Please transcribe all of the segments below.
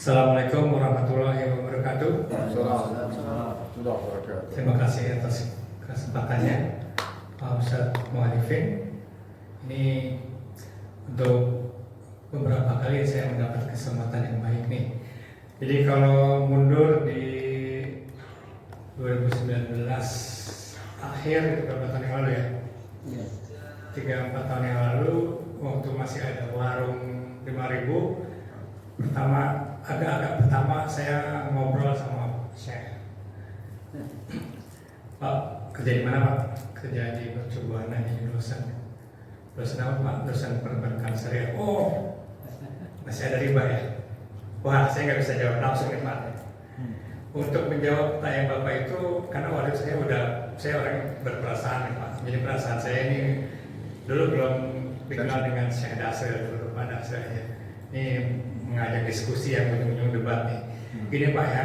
Assalamualaikum warahmatullahi wabarakatuh. Terima kasih atas kesempatannya, Pak Ustadz Mu'alifin. Ini untuk beberapa kali saya mendapat kesempatan yang baik nih. Jadi kalau mundur di 2019 akhir, beberapa tahun yang lalu ya, 3-4 tahun yang lalu, waktu masih ada warung 5.000, agak pertama saya ngobrol sama Syekh. Pak, kerja di mana Pak? Kerja di Mercubuana di dosen. Dosen apa Pak? Dosen perbankan syariah. Oh, masih ada riba ya? Wah, saya nggak bisa jawab langsung nih Pak. Untuk menjawab tanya Bapak itu, karena waktu itu saya orang yang berperasaan nih Pak. Jadi perasaan saya ini dulu belum dikenal dengan Syekh Dasir, dulu Pak Dasir aja. Ini mengajak diskusi yang ujung-ujung debat nih. Gini Pak ya,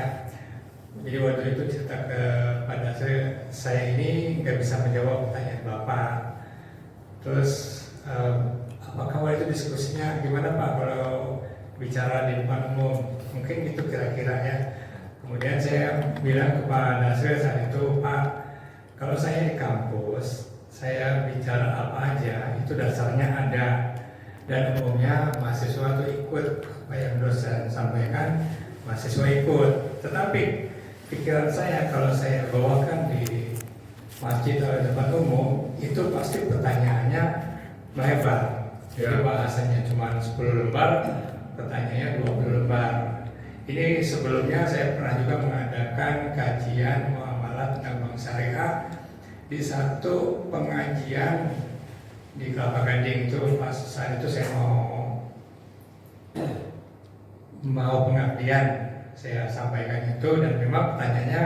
jadi waktu itu cerita kepada saya ini nggak bisa menjawab pertanyaan Bapak. Terus apakah waktu itu diskusinya gimana Pak kalau bicara di depan umum? Mungkin itu kira-kira ya. Kemudian saya bilang kepada Nasir saat itu, Pak, kalau saya di kampus, saya bicara apa aja itu dasarnya ada. Dan umumnya mahasiswa itu ikut apa yang dosen sampaikan, mahasiswa ikut. Tetapi pikiran saya kalau saya bawakan di masjid atau tempat umum, itu pasti pertanyaannya melebar. Jadi bahasanya cuma 10 lembar, pertanyaannya 20 lembar. Ini sebelumnya saya pernah juga mengadakan kajian muamalah tentang bank syariah di satu pengajian di Kelapa Gading itu. Pas saat itu saya mau pengabdian, saya sampaikan itu, dan memang pertanyaannya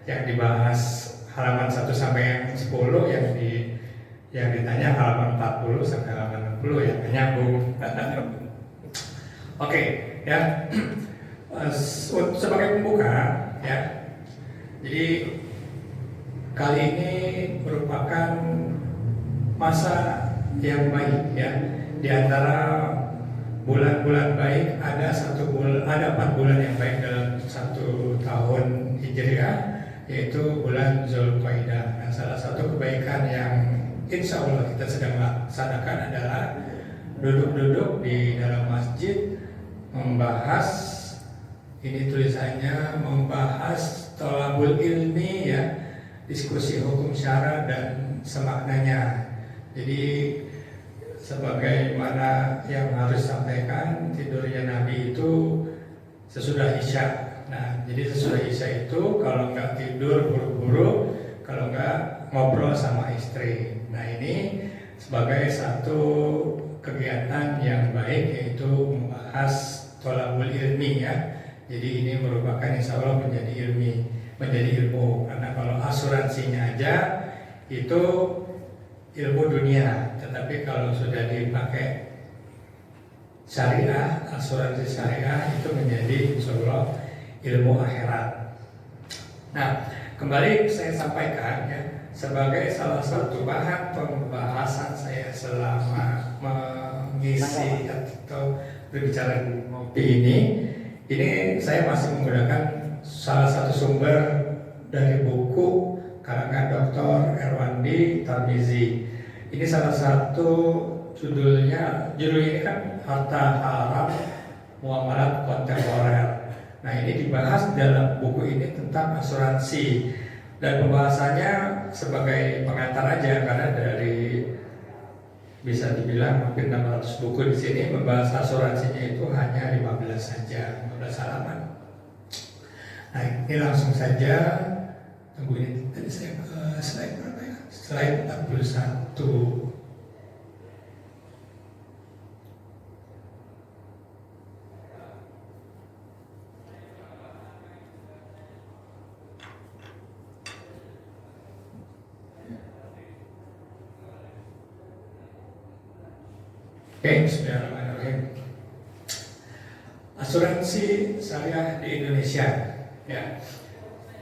yang dibahas halaman 1 sampai yang 10, yang ditanya halaman 40 sampai halaman 60 ya, menyambung. Oke, ya. Sebagai pembuka ya. Jadi kali ini merupakan masa yang baik ya. Di antara bulan-bulan baik ada 4 bulan yang baik dalam 1 tahun Hijriah, yaitu bulan Zulqa'dah. Nah, salah satu kebaikan yang insya Allah kita sedang laksanakan adalah duduk-duduk di dalam masjid membahas, ini tulisannya membahas thalabul ilmi ya, diskusi hukum syara dan semaknanya. Jadi sebagaimana yang harus sampaikan, tidurnya Nabi itu sesudah Isya. Nah, jadi sesudah Isya itu kalau nggak tidur buru-buru, kalau nggak ngobrol sama istri. Nah, ini sebagai satu kegiatan yang baik, yaitu membahas thalabul ilmi ya. Jadi ini merupakan insya Allah menjadi ilmu. Karena kalau asuransinya aja itu ilmu dunia, tetapi kalau sudah dipakai syariah, asuransi syariah itu menjadi insya Allah ilmu akhirat. Nah, kembali saya sampaikan ya, sebagai salah satu bahan pembahasan saya selama mengisi atau berbicara di ngopi ini saya masih menggunakan salah satu sumber dari buku karangan Dr. Erwandi Tarmizi. Ini salah satu judulnya ini kan Harta Haram Muamalat Kontemporer. Nah, ini dibahas dalam buku ini tentang asuransi, dan pembahasannya sebagai pengantar aja, karena dari bisa dibilang mungkin 600 buku di sini membahas asuransinya itu hanya 15 saja, 15 halaman. Nah, ini langsung saja, tunggu ini tadi saya slide berapa ya? Slide 41. Oke, bismillahirrahmanirrahim. Asuransi syariah di Indonesia ya.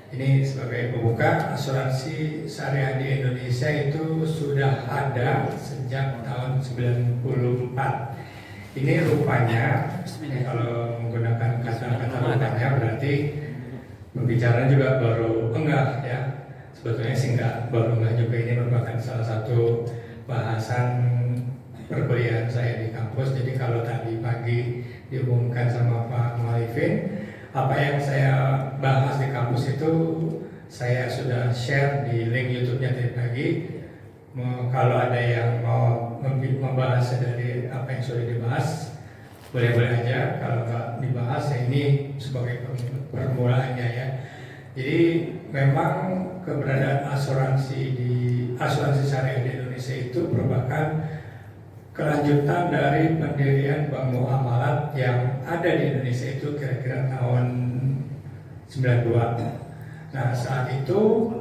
Ini sebagai pembuka, asuransi syariah di Indonesia itu sudah ada sejak tahun 94. Ini rupanya, kalau menggunakan kata-kata tadi pembicaraan juga baru enggak ya, sebetulnya sih enggak, baru enggak juga, ini merupakan salah satu bahasan perkuliahan saya di kampus. Jadi kalau tadi pagi diumumkan sama Pak Malifin, apa yang saya bahas di kampus itu saya sudah share di link YouTube-nya tadi pagi. Kalau ada yang mau membahas dari apa yang sudah dibahas, boleh-boleh aja. Kalau nggak dibahas, ya ini sebagai permulaannya ya. Jadi memang keberadaan asuransi syariah di Indonesia itu merupakan kelanjutan dari pendirian Bank Muamalat yang ada di Indonesia itu kira-kira tahun 92. Nah, saat itu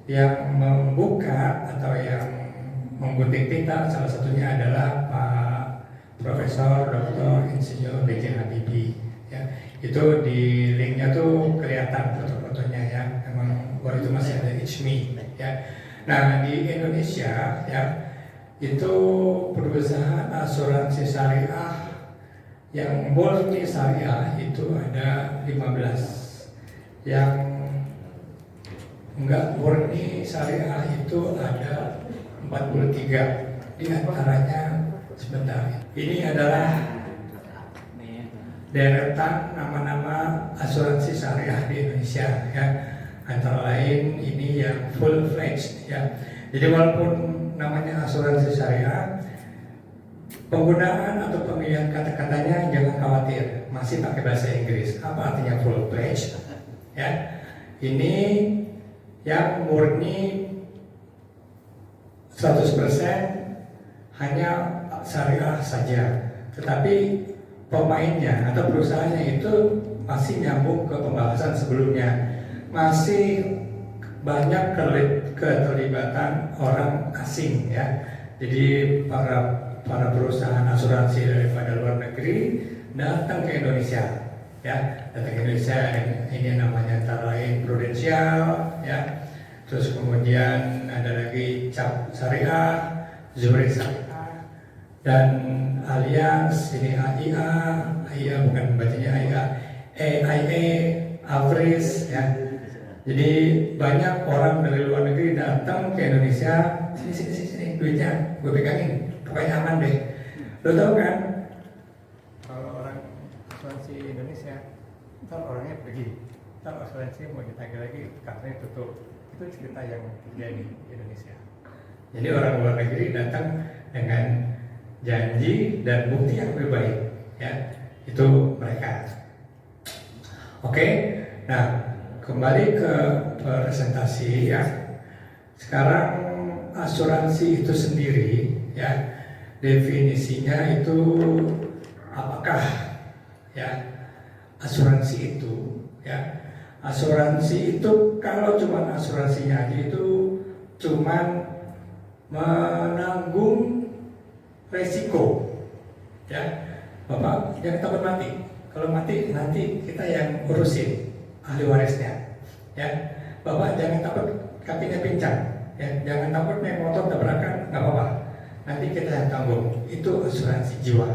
yang membuka atau yang menggunting tinta salah satunya adalah Pak Profesor Dr. Insinyur B.J. Habibie ya. Itu di linknya tuh kelihatan foto-fotonya ya, memang waktu itu masih ada ICMI ya. Nah, di Indonesia ya itu perusahaan asuransi syariah yang murni syariah itu ada 15, yang enggak murni syariah itu ada 43. Di antaranya sebentar, ini adalah deretan nama-nama asuransi syariah di Indonesia ya. Antara lain ini yang full fledged ya. Jadi walaupun namanya asuransi syariah, penggunaan atau pemilihan kata-katanya jangan khawatir, masih pakai bahasa Inggris. Apa artinya full fledged ya? Ini yang murni 100% hanya syariah saja, tetapi pemainnya atau perusahaannya itu masih nyambung ke pembahasan sebelumnya, masih banyak keterlibatan orang asing ya. Jadi para perusahaan asuransi daripada luar negeri datang ke Indonesia ya, datang ke Indonesia. Ini namanya antara lain Prudential ya, terus kemudian ada lagi Cap Syariah, Zurich Syariah, dan Allianz, ini AIA bukan bacanya AIA, Avris ya. Jadi banyak orang dari luar negeri datang ke Indonesia, sini duitnya gue pegangin, pokoknya aman deh. Lo tau kan, kalau orang asuransi Indonesia, ntar orangnya pergi, ntar asuransi mau ditagih lagi, kartunya tutup. Itu cerita yang terjadi di Indonesia. Jadi orang luar negeri datang dengan janji dan bukti yang lebih baik ya, itu mereka. Oke, nah kembali ke presentasi ya. Sekarang asuransi itu sendiri ya, definisinya itu apakah ya asuransi itu ya. Asuransi itu kalau cuma asuransinya aja itu cuman menanggung resiko ya. Bapak jangan takut mati. Kalau mati nanti kita yang urusin, ahli warisnya ya. Bapak jangan takut kakinya pincang ya, jangan takut naik motor tabrakan, nggak apa-apa, nanti kita yang tanggung. Itu asuransi jiwa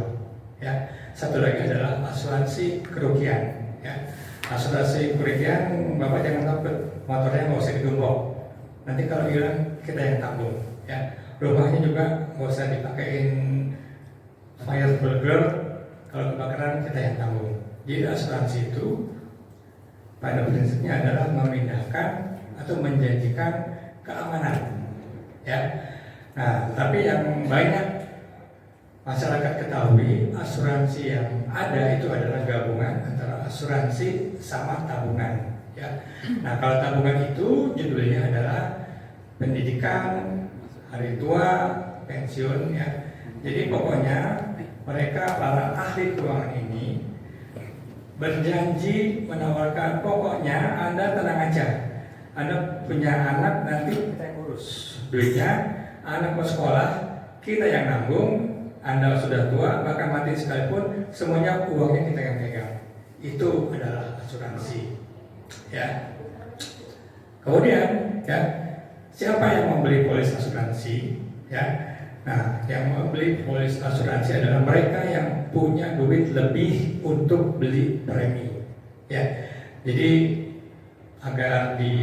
ya. Satu lagi adalah asuransi kerugian ya. Asuransi kerugian, Bapak jangan takut motornya nggak usah digembok, nanti kalau hilang kita yang tanggung ya. Rumahnya juga nggak usah dipakein fire burglar, kalau kebakaran kita yang tanggung. Jadi asuransi itu pada prinsipnya adalah memindahkan atau menjanjikan keamanan ya. Nah, tapi yang banyak masyarakat ketahui, asuransi yang ada itu adalah gabungan antara asuransi sama tabungan ya. Nah, kalau tabungan itu judulnya adalah pendidikan, hari tua, pensiun ya. Jadi pokoknya mereka para ahli keuangan ini berjanji menawarkan, pokoknya Anda tenang aja, Anda punya anak nanti kita yang urus duitnya, anak mau sekolah kita yang nanggung, Anda sudah tua bahkan mati sekalipun semuanya uangnya kita yang pegang. Itu adalah asuransi ya. Kemudian ya, siapa yang membeli polis asuransi ya? Nah, yang membeli polis asuransi adalah mereka yang punya duit lebih untuk beli premi ya. Jadi agar di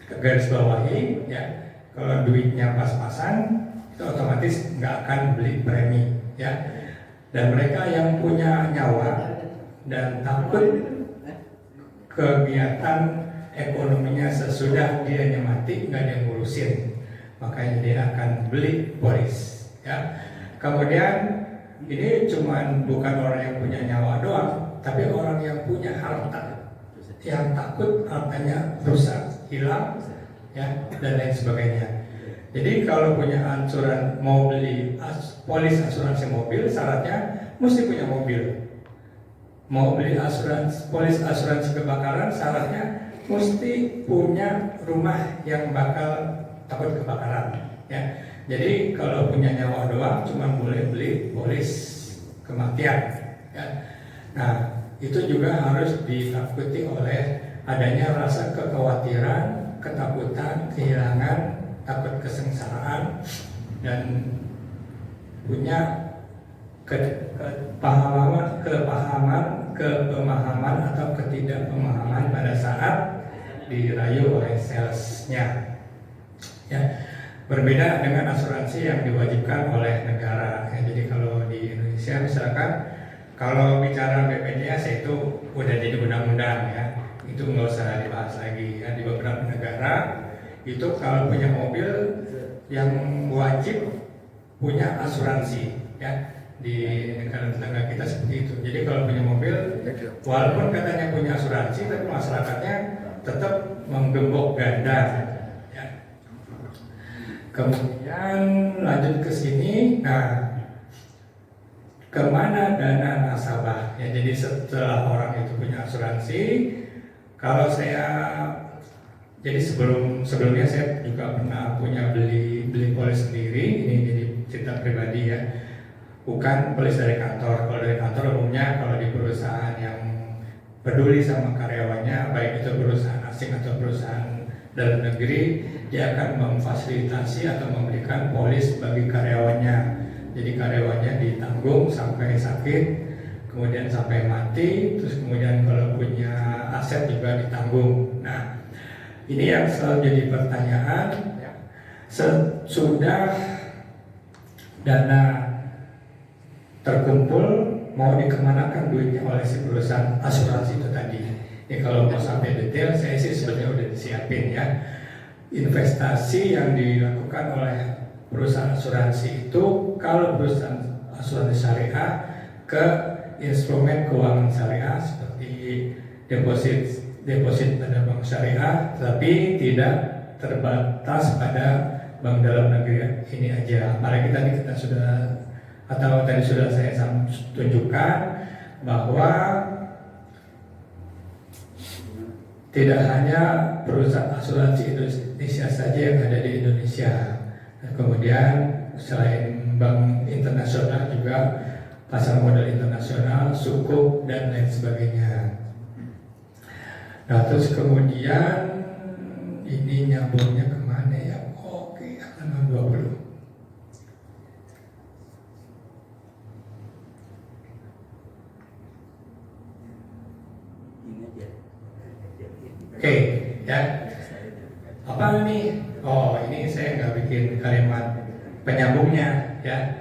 garis bawahi ya, kalau duitnya pas-pasan itu otomatis nggak akan beli premi ya. Dan mereka yang punya nyawa dan takut kegiatan ekonominya sesudah dia mati nggak dia ngurusin, makanya dia akan beli polis ya. Kemudian ini cuman bukan orang yang punya nyawa doang, tapi orang yang punya harta, yang takut hartanya rusak, hilang ya, dan lain sebagainya. Jadi kalau punya ansuran, mau beli polis asuransi mobil, syaratnya mesti punya mobil. Mau beli polis asuransi kebakaran, syaratnya mesti punya rumah yang bakal takut kebakaran ya. Jadi kalau punya nyawa doang cuma boleh beli polis kematian ya. Nah itu juga harus ditakuti oleh adanya rasa kekhawatiran, ketakutan, kehilangan, takut kesengsaraan, dan punya kepemahaman atau ketidakpemahaman pada saat dirayu oleh salesnya ya. Berbeda dengan asuransi yang diwajibkan oleh negara ya. Jadi kalau di Indonesia misalkan kalau bicara BPJS itu udah jadi undang-undang ya, itu nggak usah dibahas lagi ya. Di beberapa negara itu kalau punya mobil yang wajib punya asuransi ya. Di negara tetangga kita seperti itu. Jadi kalau punya mobil, walaupun katanya punya asuransi, tapi masyarakatnya tetap menggembok ganda ya. Kemudian lanjut ke sini, nah kemana dana nasabah ya. Jadi setelah orang itu punya asuransi, kalau saya jadi sebelumnya saya juga pernah punya beli polis sendiri. Ini jadi cerita pribadi ya, bukan polis dari kantor. Kalau dari kantor umumnya kalau di perusahaan yang peduli sama karyawannya, baik itu perusahaan asing atau perusahaan dalam negeri, dia akan memfasilitasi atau memberikan polis bagi karyawannya. Jadi karyawannya ditanggung sampai sakit, kemudian sampai mati, terus kemudian kalau punya aset juga ditanggung. Nah ini yang selalu jadi pertanyaan ya. Sesudah dana terkumpul, mau dikemanakan duitnya oleh si perusahaan asuransi itu tadi. Ya kalau mau sampai detail, saya sih sebenarnya udah disiapin ya. Investasi yang dilakukan oleh perusahaan asuransi itu, kalau perusahaan asuransi syariah ke instrumen keuangan syariah seperti deposit pada bank syariah, tapi tidak terbatas pada bank dalam negeri ini aja. Apalagi tadi kita sudah saya tunjukkan bahwa tidak hanya perusahaan asuransi Indonesia saja yang ada di Indonesia. Kemudian selain bank internasional juga pasar modal internasional, sukuk dan lain sebagainya. Nah terus kemudian ini nyambungnya kemana ya? Oke, halaman 20. Oke, ya. Apa nih? Oh, ini saya nggak bikin kalimat penyambungnya, ya.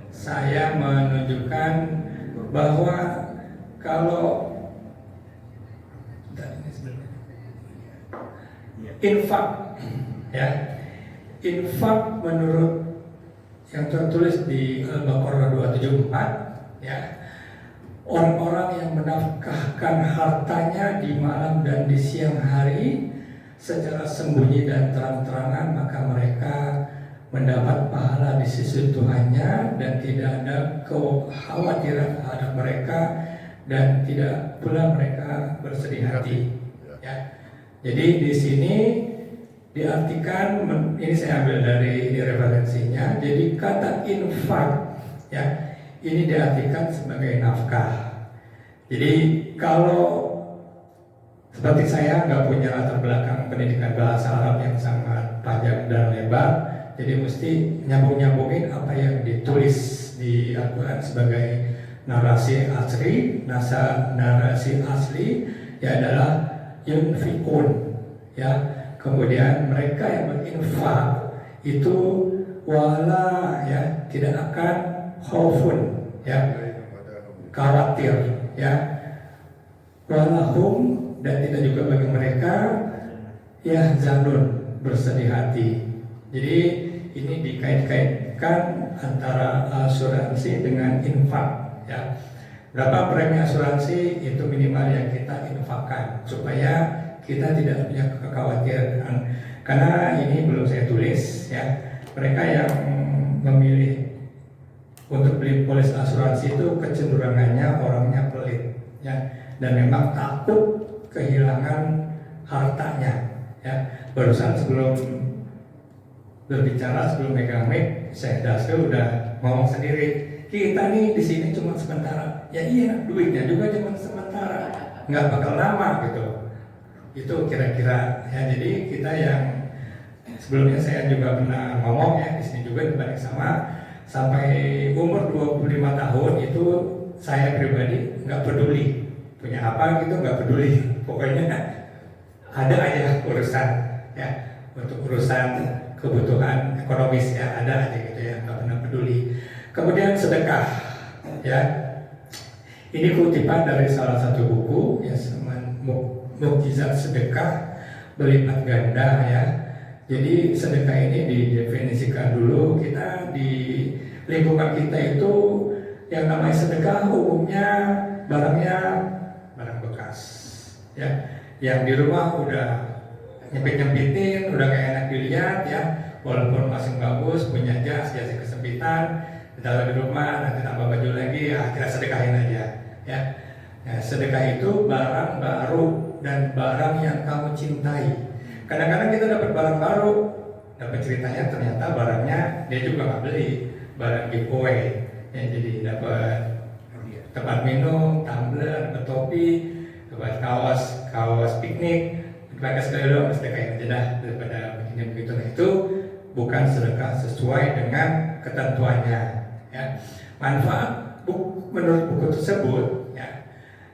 Saya menunjukkan bahwa kalau infak, ya, infak menurut yang tertulis di Al-Baqarah 274, ya. Orang-orang yang menafkahkan hartanya di malam dan di siang hari secara sembunyi dan terang-terangan, maka mereka mendapat pahala di sisi Tuhannya dan tidak ada kekhawatiran terhadap mereka dan tidak pula mereka bersedih hati. Ya. Jadi di sini diartikan, ini saya ambil dari ini referensinya. Jadi kata infak, ya. Ini diartikan sebagai nafkah. Jadi kalau seperti saya nggak punya latar belakang pendidikan bahasa Arab yang sangat panjang dan lebar, jadi mesti nyambung-nyambungin apa yang ditulis di Al-Quran sebagai narasi asli ya adalah yunfikun, ya. Kemudian mereka yang berinfak itu wala, ya, tidak akan khaufun, ya, khawatir, ya, walahum, dan tidak juga bagi mereka ya zanun, bersedih hati. Jadi ini dikait-kaitkan antara asuransi dengan infak, ya. Berapa premi asuransi itu minimal yang kita infakkan supaya kita tidak punya kekhawatiran. Karena ini belum saya tulis, ya. Mereka yang memilih untuk beli polis asuransi itu kecenderungannya orangnya pelit, ya, dan memang takut kehilangan hartanya, ya. Barusan sebelum berbicara, sebelum megang mic, saya Dasril udah ngomong sendiri, kita nih di sini cuma sementara. Ya iya, duitnya juga cuma sementara, nggak bakal lama gitu. Itu kira-kira, ya. Jadi kita yang sebelumnya saya juga pernah ngomong, ya, di sini juga dibanding sama, sampai umur 25 tahun itu saya pribadi nggak peduli punya apa gitu, nggak peduli, pokoknya ada aja urusan, ya, untuk urusan kebutuhan ekonomis, ya, ada aja gitu, ya, nggak pernah peduli. Kemudian sedekah, ya, ini kutipan dari salah satu buku, ya, Mukjizat Sedekah Berlipat Ganda, ya. Jadi sedekah ini didefinisikan dulu. Kita di lingkungan kita itu yang namanya sedekah umumnya barangnya barang bekas, ya, yang di rumah udah nyempit-nyempitin, udah kayak enak dilihat, ya, walaupun masih bagus, punya jas kesempitan, ditaruh di rumah, nanti tambah baju lagi, ya, kita sedekahin aja, ya. Nah, sedekah itu barang baru dan barang yang kamu cintai. Kadang-kadang kita dapat barang baru, dapat ceritanya ternyata barangnya dia juga nggak beli, barang giveaway, ya. Jadi dapat tempat minum, tumbler, dapat topi, dapat kaos piknik, dipakai sekali doang, sedekahin aja dah daripada begini begitu. Nah, itu bukan sedekah sesuai dengan ketentuannya, ya. Manfaat menurut buku tersebut, ya.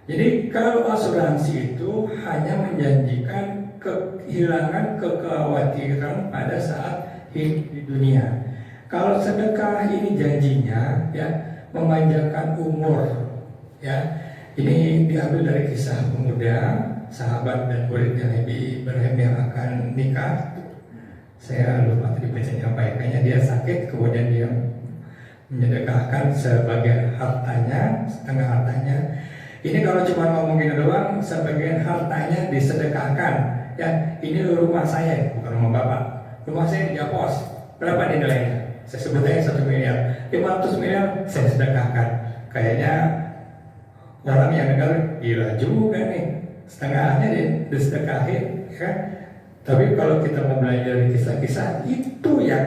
Jadi kalau asuransi itu hanya menjanjikan kehilangan kekhawatiran pada saat hidup di dunia. Kalau sedekah ini janjinya, ya, memanjangkan umur, ya. Ini diambil dari kisah pemuda sahabat dan muridnya Nabi Ibrahim yang akan nikah. Saya lupa tadi bacanya apa, ya. Kayaknya dia sakit, kemudian dia menyedekahkan sebagian hartanya, setengah hartanya. Ini kalau cuma ngomongin doang, sebagian hartanya disedekahkan, ya. Ini rumah saya, bukan rumah bapak. Rumah saya di Japos. Berapa nilainya? Saya sebut aja 1 miliar. 500 miliar saya sedekahkan. Kayaknya orang yang dengar gila juga nih, setengahnya disedekahin, kan? Tapi kalau kita mau belajar dari kisah-kisah itu yang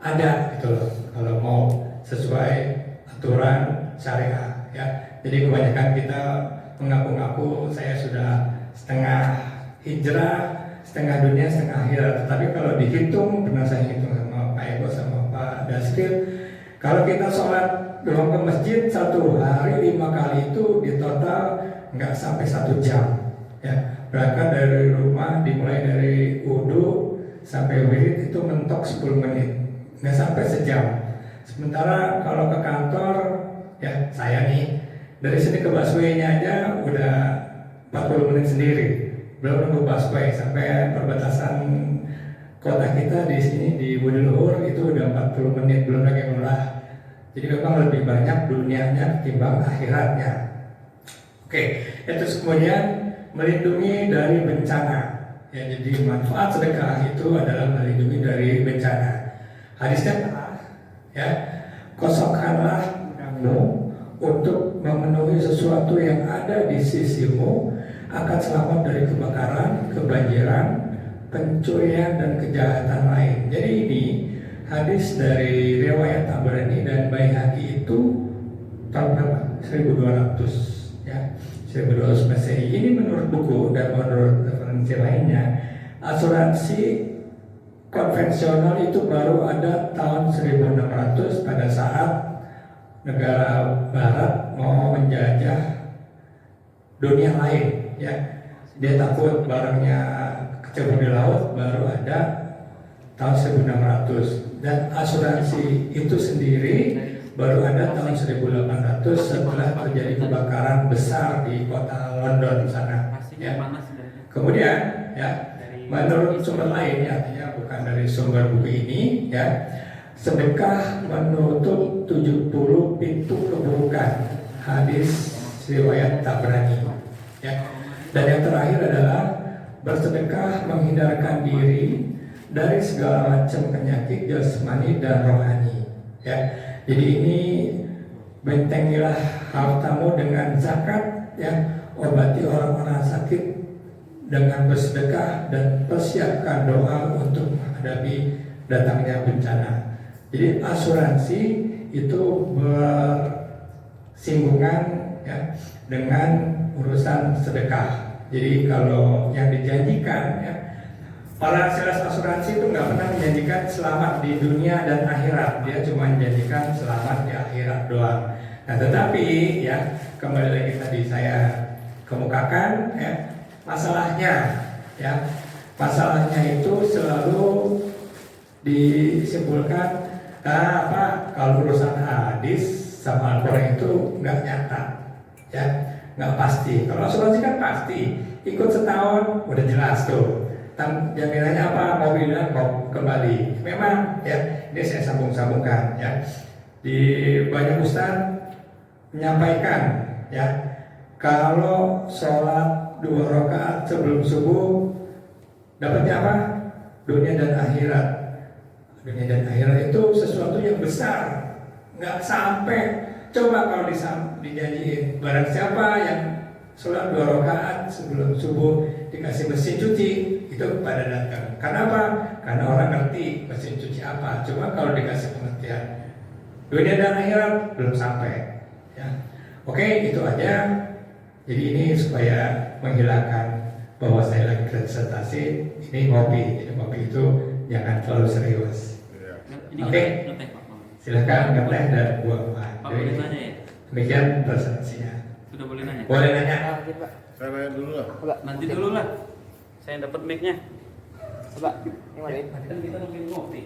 ada gitu loh. Kalau mau sesuai aturan syariah, ya. Jadi kebanyakan kita mengaku-ngaku saya sudah setengah hijrah, setengah dunia, setengah akhirat. Tetapi kalau dihitung, pernah saya hitung sama Pak Ego sama Pak Dasril, kalau kita sholat doang ke masjid 1 hari 5 kali itu di total nggak sampai 1 jam, ya. Berangkat dari rumah, dimulai dari wudhu sampai wirid itu mentok 10 menit, nggak sampai sejam. Sementara kalau ke kantor, ya, saya nih dari sini ke busway-nya aja udah 40 menit sendiri, belum nunggu busway sampai perbatasan kota kita di sini di Budi Luhur itu udah 40 menit, belum lagi murah. Jadi memang lebih banyak dunianya ketimbang akhiratnya. Oke, itu kemudian melindungi dari bencana, ya. Jadi manfaat sedekah itu adalah melindungi dari bencana. Hadisnya pernah, ya, kosongkanlah gudangmu untuk memenuhi sesuatu yang ada di sisimu, akan selamat dari kebakaran, kebanjiran, pencurian, dan kejahatan lain. Jadi ini hadis dari riwayat Tabrani dan Baihaqi itu tahun berapa? 1200, ya, 1200 Masehi. Ini menurut buku dan menurut referensi lainnya, asuransi konvensional itu baru ada tahun 1600 pada saat negara Barat mau menjajah dunia lain, ya. Dia takut barangnya kecebur di laut, baru ada tahun 1600. Dan asuransi itu sendiri baru ada tahun 1800 setelah terjadi kebakaran besar di kota London sana. Ya. Kemudian, ya, menurut sumber lain, ya, artinya bukan dari sumber buku ini, ya, sedekah menutup 70 pintu keburukan. Hadis riwayat Tabrani. Ya. Dan yang terakhir adalah bersedekah menghindarkan diri dari segala macam penyakit jasmani dan rohani. Ya. Jadi ini bentengilah hartamu dengan zakat, ya, obati orang-orang sakit dengan bersedekah dan persiapkan doa untuk menghadapi datangnya bencana. Jadi asuransi itu bersinggungan, ya, dengan urusan sedekah. Jadi kalau yang dijanjikan, ya, para sales asuransi itu nggak pernah menjanjikan selamat di dunia dan akhirat, dia cuma menjanjikan selamat di akhirat doang. Nah, tetapi, ya, kembali lagi tadi saya kemukakan, ya, masalahnya, ya, masalahnya itu selalu disimpulkan kalau urusan hadis sama Al-Quran itu nggak nyata, ya, nggak pasti. Kalau asuransi kan pasti, ikut setahun udah jelas tuh. Jaminannya apa? Mobilnya mau kembali. Memang, ya, ini saya sambung-sambungkan, ya. Di banyak ustaz menyampaikan, ya, kalau sholat 2 rakaat sebelum subuh dapatnya apa? Dunia dan akhirat. Dunia dan akhirat itu sesuatu yang besar. Nggak sampai. Coba kalau dijanjiin, barang siapa yang sholat 2 rakaat sebelum subuh dikasih mesin cuci, itu pada datang. Kenapa? Karena orang ngerti mesin cuci apa. Cuma kalau dikasih pengertian dunia dan akhirat belum sampai, ya. Oke, itu aja. Jadi ini supaya menghilangkan bahwa saya lagi presentasi, ini ngopi. Jadi ngopi itu jangan terlalu serius. Oke, silakan ngeteh dan buang buah. Demikian presentasinya. Sudah boleh nanya? Boleh nanya. Saya nanya dulu lah. Nanti dulu lah. Saya dapat mic-nya. Coba, ini mana? Kan kita lagi ngopi.